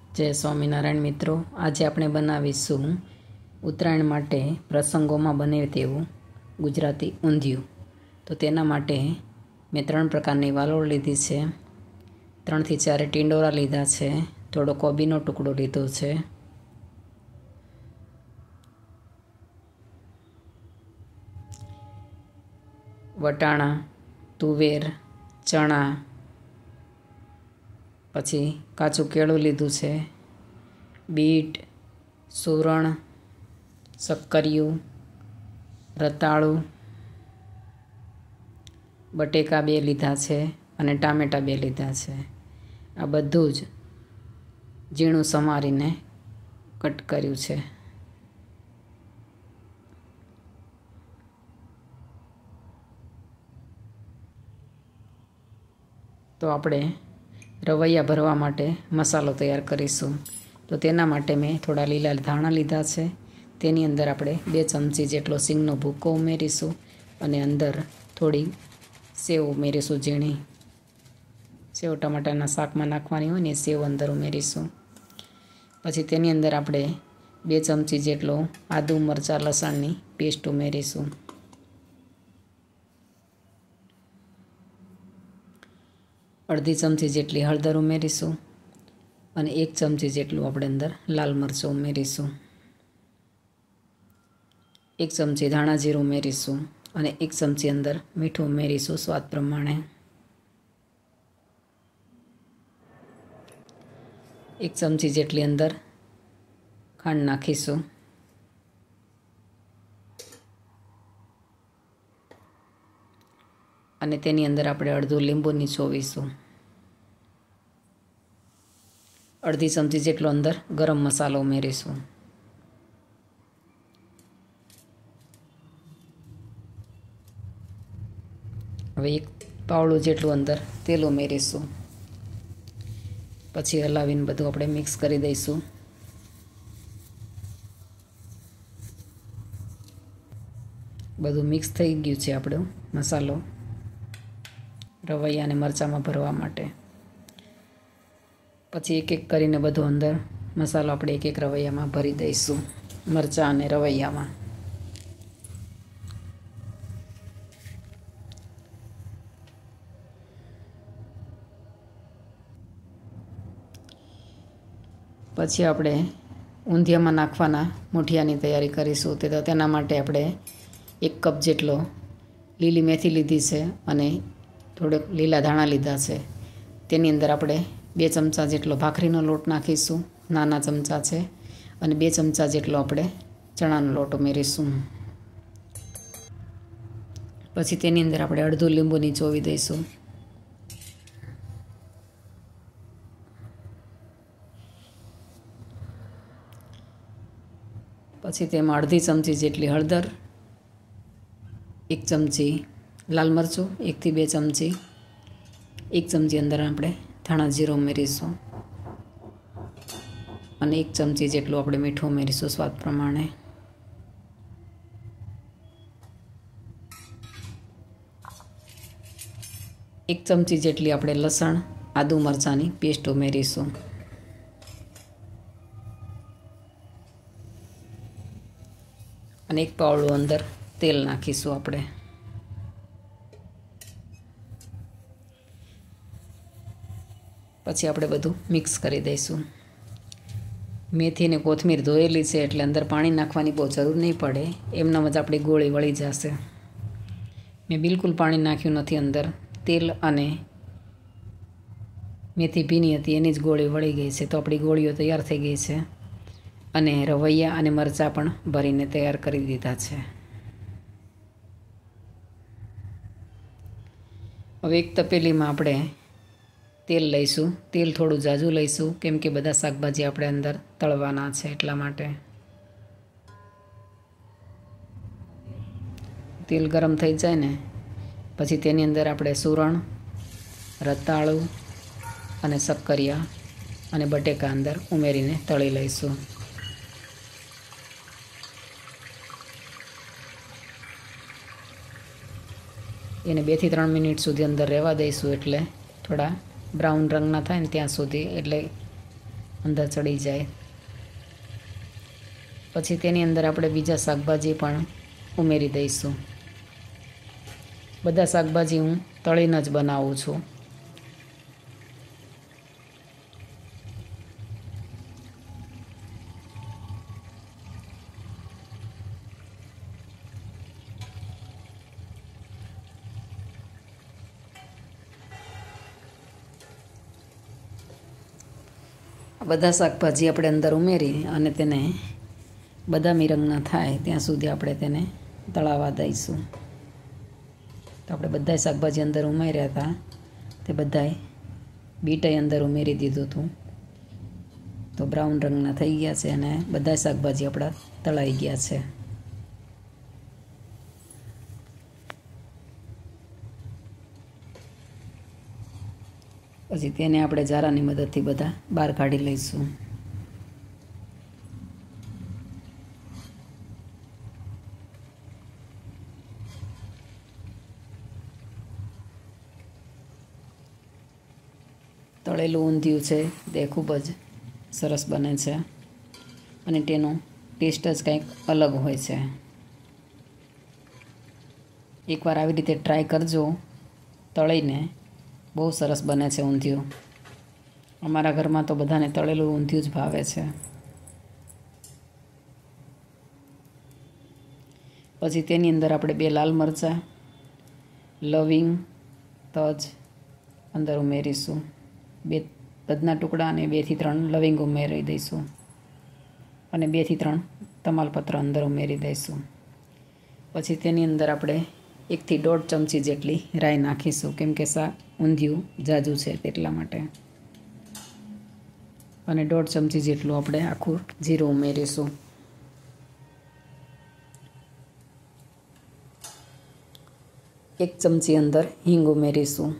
જય સ્વામિનારાયણ મિત્રો, આજે આપણે બનાવીશું ઉત્તરાયણ માટે પ્રસંગોમાં બને તેવું ગુજરાતી ઊંધિયું। તો તેના માટે મેં 3 પ્રકારની વાલોળ લીધી છે, 3 થી 4 ટીંડોરા લીધા છે, થોડો કોબીનો ટુકડો લીધો છે, વટાણા, તુવેર, ચણા, પછી કાચું કેળું લીધું છે, બીટ, સુરણ, શક્કરિયું, રતાળું, બટેકા 2 લીધા છે અને ટામેટાં 2 લીધા છે। આ બધું જ ઝીણું સમારીને કટ કર્યું છે। તો આપણે રવૈયા ભરવા માટે મસાલો તૈયાર કરીશું। તો તેના માટે મેં થોડા લીલા ધાણા લીધા છે, તેની અંદર આપણે 2 ચમચી જેટલો સિંગનો ભૂકો ઉમેરીશું અને અંદર થોડી સેવ ઉમેરીશું। ઝીણી સેવ ટમાટાના શાકમાં નાખવાની હોય ને સેવ અંદર ઉમેરીશું। પછી તેની અંદર આપણે 2 ચમચી જેટલો આદુ મરચાં લસણની પેસ્ટ ઉમેરીશું। અડધી ચમચી જેટલી હળદર ઉમેરીશું અને 1 ચમચી જેટલું આપણે અંદર લાલ મરચું ઉમેરીશું। 1 ચમચી ધાણા જીરું ઉમેરીશું અને 1 ચમચી અંદર મીઠું ઉમેરીશું સ્વાદ પ્રમાણે। 1 ચમચી જેટલી અંદર ખાંડ નાખીશું અને તેની અંદર આપણે અડધું લીંબુ નીચોવીશું। અડધી ચમચી જેટલો અંદર ગરમ મસાલો ઉમેરીશું। હવે 1 પાવડું જેટલું અંદર તેલ ઉમેરીશું। પછી હલાવીને બધું આપણે મિક્સ કરી દઈશું। બધું મિક્સ થઈ ગયું છે આપણો મસાલો રવૈયા અને મરચાંમાં ભરવા માટે। પછી એક એક કરીને બધું અંદર મસાલો આપણે એક એક રવૈયામાં ભરી દઈશું, મરચાં અને રવૈયામાં। પછી આપણે ઊંધિયામાં નાખવાના મૂઠિયાની તૈયારી કરીશું। તો તેના માટે આપણે 1 કપ જેટલો લીલી મેથી લીધી છે અને થોડોક લીલા ધાણા લીધા છે। તેની અંદર આપણે 2 ચમચા જેટલો ભાખરીનો લોટ નાખીશું, નાના ચમચા છે, અને 2 ચમચા જેટલો આપણે ચણાનો લોટ ઉમેરીશું। પછી તેની અંદર આપણે અડધું લીંબુ નીચોવી દઈશું। પછી તેમાં અડધી ચમચી જેટલી હળદર, 1 ચમચી લાલ મરચું, 1 થી 2 ચમચી, 1 ચમચી અંદર આપણે ધાણા જીરું ઉમેરીશું અને 1 ચમચી જેટલું આપણે મીઠું ઉમેરીશું સ્વાદ પ્રમાણે। એક ચમચી જેટલી આપણે લસણ આદુ મરચાંની પેસ્ટ ઉમેરીશું અને 1 પાવડું અંદર તેલ નાખીશું આપણે। પછી આપણે બધું મિક્સ કરી દઈશું। મેથી અને કોથમીર ધોયેલી છે એટલે અંદર પાણી નાખવાની બહુ જરૂર નહીં પડે, એમનામ જ આપણી ગોળી વળી જશે। મેં બિલકુલ પાણી નાખ્યું નથી અંદર, તેલ અને મેથી ભીની હતી એની જ ગોળી વળી ગઈ છે। તો આપણી ગોળીઓ તૈયાર થઈ ગઈ છે અને રવૈયા અને મરચાં પણ ભરીને તૈયાર કરી દીધા છે। હવે એક તપેલીમાં આપણે તેલ લઈશું, તેલ થોડું ઝાઝું લઈશું કેમ કે બધા શાકભાજી આપણે અંદર તળવાના છે એટલા માટે। તેલ ગરમ થઈ જાય ને પછી તેની અંદર આપણે સુરણ, રતાળું અને શક્કરિયા અને બટેકા અંદર ઉમેરીને તળી લઈશું। એને 2 થી 3 મિનિટ સુધી અંદર રહેવા દઈશું, એટલે થોડા બ્રાઉન રંગના થાય ને ત્યાં સુધી, એટલે અંદર ચડી જાય. પછી તેની અંદર આપણે બીજા શાકભાજી પણ ઉમેરી દઈશું. બધા શાકભાજી હું તળીને જ બનાવું છું. બધા શાકભાજી આપણે અંદર ઉમેરી અને તેને બદામી રંગના થાય ત્યાં સુધી આપણે તેને તળાવવા દઈશું. તો આપણે બધાય શાકભાજી અંદર ઉમેર્યા હતા તે બધાય બીટાઈ અંદર ઉમેરી દીધું હતું. તો બ્રાઉન રંગના થઈ ગયા છે અને બધાય શાકભાજી આપણા તળાઈ ગયા છે. પછી તેને આપણે જારાની મદદથી બધા બહાર કાઢી લઈશું. તળેલું ઊંધિયું છે તે ખૂબ જ સરસ બને છે અને તેનો ટેસ્ટ જ કંઈક અલગ હોય છે. એકવાર આવી રીતે ટ્રાય કરજો તળીને. બહુ સરસ બને છે ઊંધિયું. અમારા ઘરમાં તો બધાને તળેલું ઊંધિયું જ ભાવે છે. પછી તેની અંદર આપણે 2 લાલ મરચાં, લવિંગ, તજ અંદર ઉમેરીશું. 2 તજના ટુકડા અને 2 થી 3 લવિંગ ઉમેરી દઈશું અને 2 થી 3 તમાલપત્ર અંદર ઉમેરી દઈશું. પછી તેની અંદર આપણે 1 થી 1.5 ચમચી જેટલી રાઈ નાખીશું, કેમ કે ઊંધિયું જાજુ છે તેટલા માટે. અને 1.5 ચમચી જેટલું આપણે આખું જીરું ઉમેરીશું. એક ચમચી અંદર હિંગ ઉમેરીશું.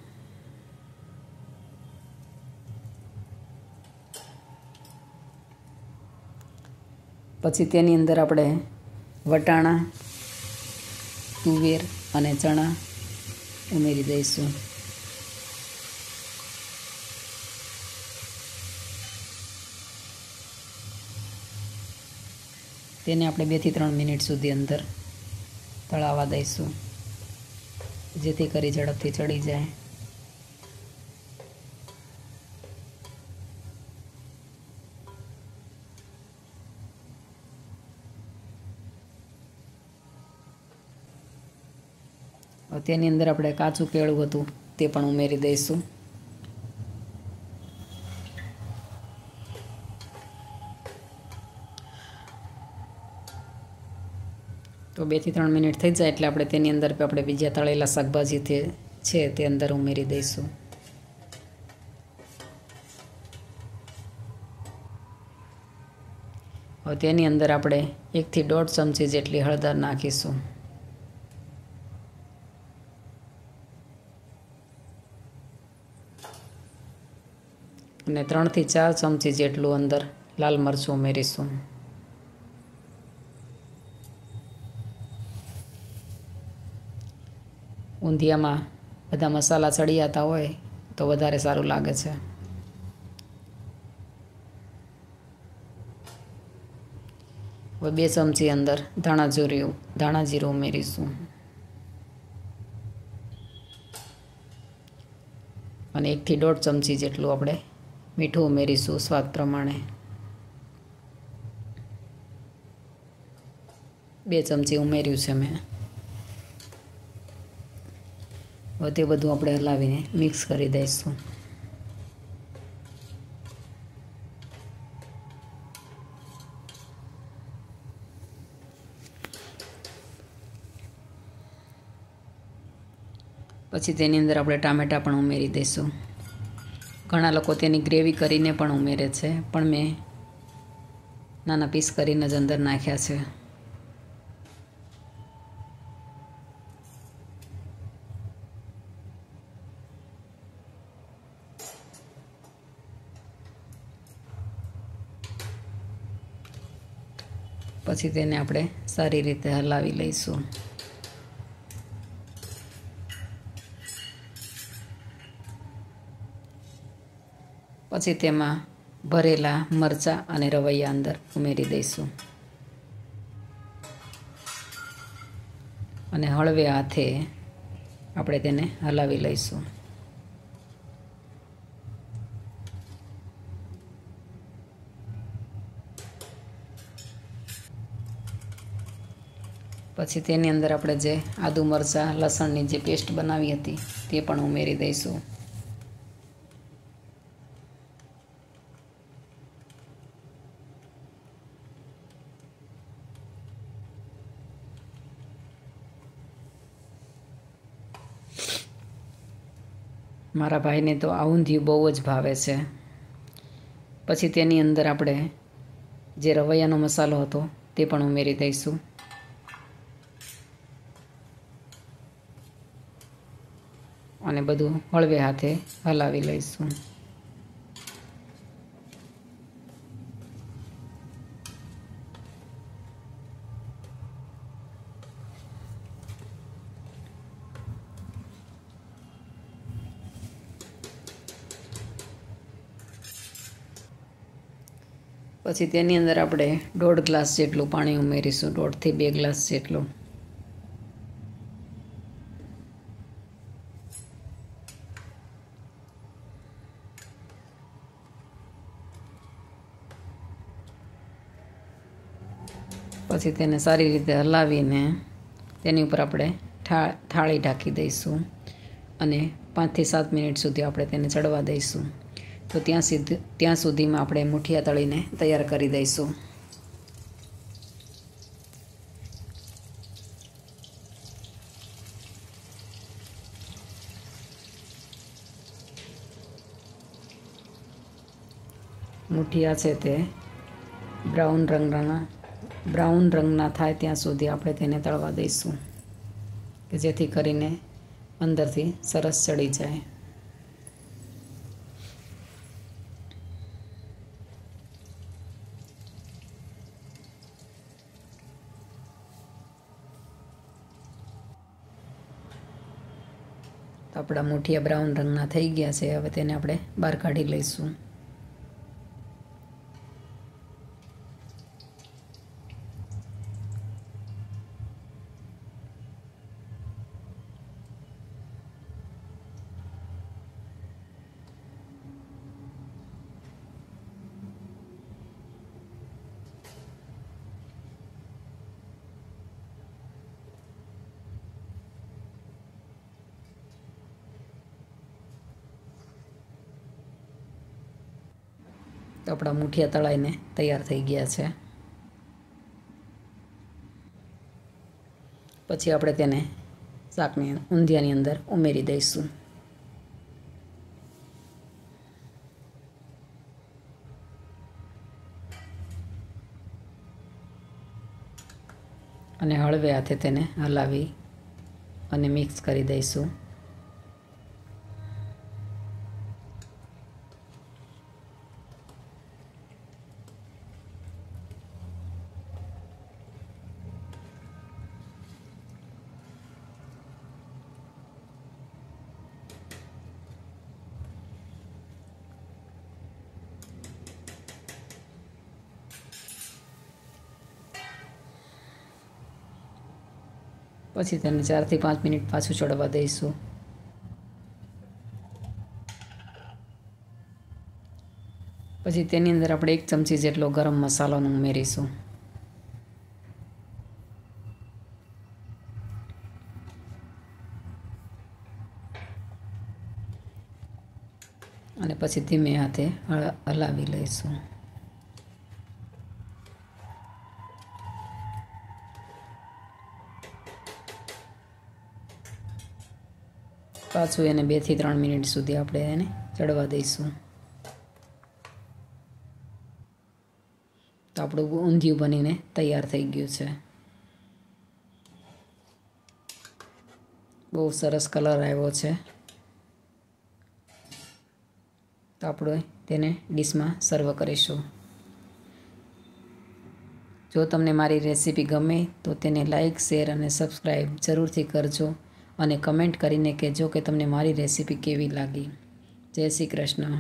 પછી તેની અંદર આપણે વટાણા, તુવેર અને ચણા ઉમેરી દઈશું. તેને આપણે 2 થી 3 મિનિટ સુધી અંદર તળાવવા દઈશું, જેથી કરી ઝડપથી ચડી જાય. તેની અંદર આપણે કાચું કેળું હતું તે પણ ઉમેરી દઈશું. તો 2 થી 3 મિનિટ થઈ જાય એટલે આપણે તેની અંદર આપણે બીજા તળેલા શાકભાજી છે તે અંદર ઉમેરી દઈશું. હવે તેની અંદર આપણે 1 થી 1.5 ચમચી જેટલી હળદર નાખીશું. અને 3 થી 4 ચમચી જેટલું અંદર લાલ મરચું ઉમેરીશું. ઊંધિયામાં બધા મસાલા ચડી જતા હોય તો વધારે સારું લાગે છે. હવે 2 ચમચી અંદર ધાણા જીરું ઉમેરીશું અને 1 થી 1.5 ચમચી જેટલું આપણે મીઠું ઉમેરીશું સ્વાદ પ્રમાણે. 2 ચમચી ઉમેર્યું છે મેં. હવે તે બધું આપણે હલાવીને મિક્સ કરી દઈશું. પછી તેની અંદર આપણે ટામેટાં પણ ઉમેરી દઈશું. ઘણા લોકો તેની ગ્રેવી કરીને પણ ઉમેરે છે, પણ મેં નાના પીસ કરીને જ અંદર નાખ્યા છે. પછી તેને આપણે સારી રીતે હલાવી લઈશું. પછી તેમાં ભરેલા મરચાં અને રવૈયા અંદર ઉમેરી દઈશું અને હળવે હાથે આપણે તેને હલાવી લઈશું. પછી તેની અંદર આપણે જે આદુ મરચાં લસણની જે પેસ્ટ બનાવી હતી તે પણ ઉમેરી દઈશું. મારા ભાઈને તો આ ઊંધિયું બહુ જ ભાવે છે. પછી તેની અંદર આપણે જે રવૈયાનો મસાલો હતો તે પણ ઉમેરી દઈશું અને બધું હળવે હાથે હલાવી લઈશું. પછી તેની અંદર આપણે 1.5 ગ્લાસ જેટલું પાણી ઉમેરીશું, 1.5 થી 2 ગ્લાસ જેટલું. પછી તેને સારી રીતે હલાવીને તેની ઉપર આપણે થાળી ઢાંકી દઈશું અને 5 થી 7 મિનિટ સુધી આપણે તેને ચડવા દઈશું. તો ત્યાં સુધીમાં આપણે મુઠિયા તળીને તૈયાર કરી દઈશું. મુઠિયા છે તે બ્રાઉન રંગના થાય ત્યાં સુધી આપણે તેને તળવા દઈશું કે જેથી કરીને અંદરથી સરસ ચડી જાય. તો આપણા મુઠિયા બ્રાઉન રંગના થઈ ગયા છે. હવે તેને આપણે બહાર કાઢી લઈશું. તો આપણા મુઠિયા તળાઈને તૈયાર થઈ ગયા છે. પછી આપણે તેને શાકની ઊંધિયાની અંદર ઉમેરી દઈશું. અને હળવે હાથે તેને હલાવી અને મિક્સ કરી દઈશું. પછી તેને 4 થી 5 મિનિટ પાછું ચડવા દઈશું. પછી તેની અંદર આપણે 1 ચમચી જેટલો ગરમ મસાલો ઉમેરીશું. અને પછી ધીમે હાથે હલાવી લઈશું. પાછું એને 2 થી 3 મિનિટ સુધી આપણે એને ચડવા દઈશું. તો આપણું ઊંધિયું બનીને તૈયાર થઈ ગયું છે. બહુ સરસ કલર આવ્યો છે. તો આપણે તેને ડીશમાં સર્વ કરીશું. જો તમને મારી રેસીપી ગમે તો તેને લાઈક, શેર અને સબસ્ક્રાઈબ જરૂરથી કરજો અને કમેન્ટ કરીને કહેજો કે તમને મારી રેસીપી કેવી લાગી. જય શ્રી કૃષ્ણ.